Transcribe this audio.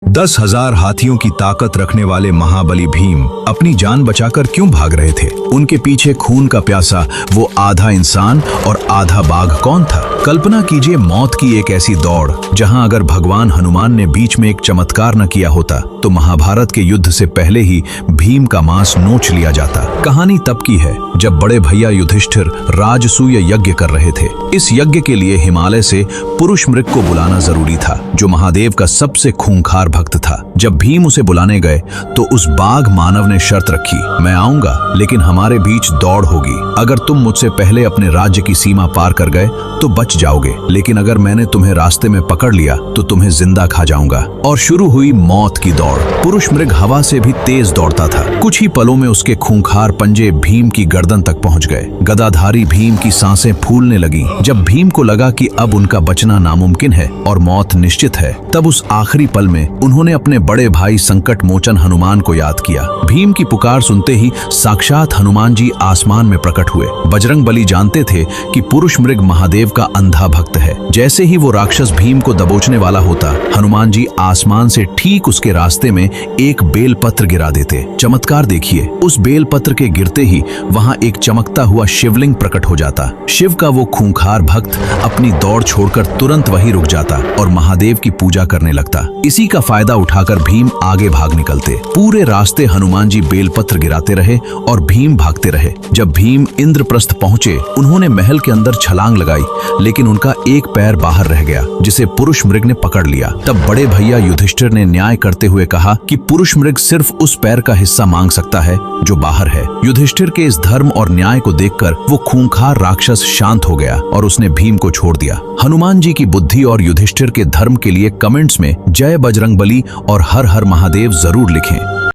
10,000 हाथियों की ताकत रखने वाले महाबली भीम अपनी जान बचाकर क्यों भाग रहे थे? उनके पीछे खून का प्यासा वो आधा इंसान और आधा बाघ कौन था? कल्पना कीजिए मौत की एक ऐसी दौड़ जहां अगर भगवान हनुमान ने बीच में एक चमत्कार न किया होता तो महाभारत के युद्ध से पहले ही भीम का मांस नोच लिया जाता। कहानी तब की है जब बड़े भैया युधिष्ठिर राजसूय यज्ञ कर रहे थे। इस यज्ञ के लिए हिमालय से पुरुष मृग को बुलाना जरूरी था, जो महादेव का सबसे खूंखार भक्त था। जब भीम उसे बुलाने गए तो उस बाघ मानव ने शर्त रखी, मैं आऊंगा लेकिन हमारे बीच दौड़ होगी। अगर तुम मुझसे पहले अपने राज्य की सीमा पार कर गए तो बच जाओगे, लेकिन अगर मैंने तुम्हें रास्ते में पकड़ लिया तो तुम्हें जिंदा खा जाऊंगा। और शुरू हुई मौत की दौड़। पुरुष मृग हवा से भी तेज दौड़ता था। कुछ ही पलों में उसके खूंखार पंजे भीम की गर्दन तक पहुंच गए। गदाधारी भीम की सांसें फूलने लगी। जब भीम को लगा कि अब उनका बचना नामुमकिन है और मौत निश्चित है, तब उस आखिरी पल में उन्होंने अपने बड़े भाई संकट मोचन हनुमान को याद किया। भीम की पुकार सुनते ही साक्षात हनुमान जी आसमान में प्रकट हुए। बजरंग बली जानते थे कि पुरुष मृग महादेव का अंधा भक्त है। जैसे ही वो राक्षस भीम को दबोचने वाला होता, हनुमान जी आसमान से ठीक उसके रास्ते में एक बेलपत्र गिरा देते। चमत्कार देखिए, उस बेलपत्र के गिरते ही वहां एक चमकता हुआ शिवलिंग प्रकट हो जाता। शिव का वो खूंखार भक्त अपनी दौड़ छोड़कर तुरंत वहीं रुक जाता और महादेव की पूजा करने लगता। इसी का फायदा उठाकर भीम आगे भाग निकलते। पूरे रास्ते हनुमान जी बेलपत्र गिराते रहे और भीम भागते रहे। जब भीम इंद्रप्रस्थ पहुंचे, उन्होंने महल के अंदर छलांग लगाई, लेकिन उनका एक पैर बाहर रह गया, जिसे पुरुष मृग ने पकड़ लिया। तब बड़े भैया युधिष्ठिर ने न्याय करते हुए कहा कि पुरुष मृग सिर्फ उस पैर का हिस्सा मांग सकता है जो बाहर है। युधिष्ठिर के इस धर्म और न्याय को देखकर वो खूंखार राक्षस शांत हो गया और उसने भीम को छोड़ दिया। हनुमान जी की बुद्धि और युधिष्ठिर के धर्म के लिए कमेंट्स में जय बजरंगबली और हर हर महादेव जरूर लिखें।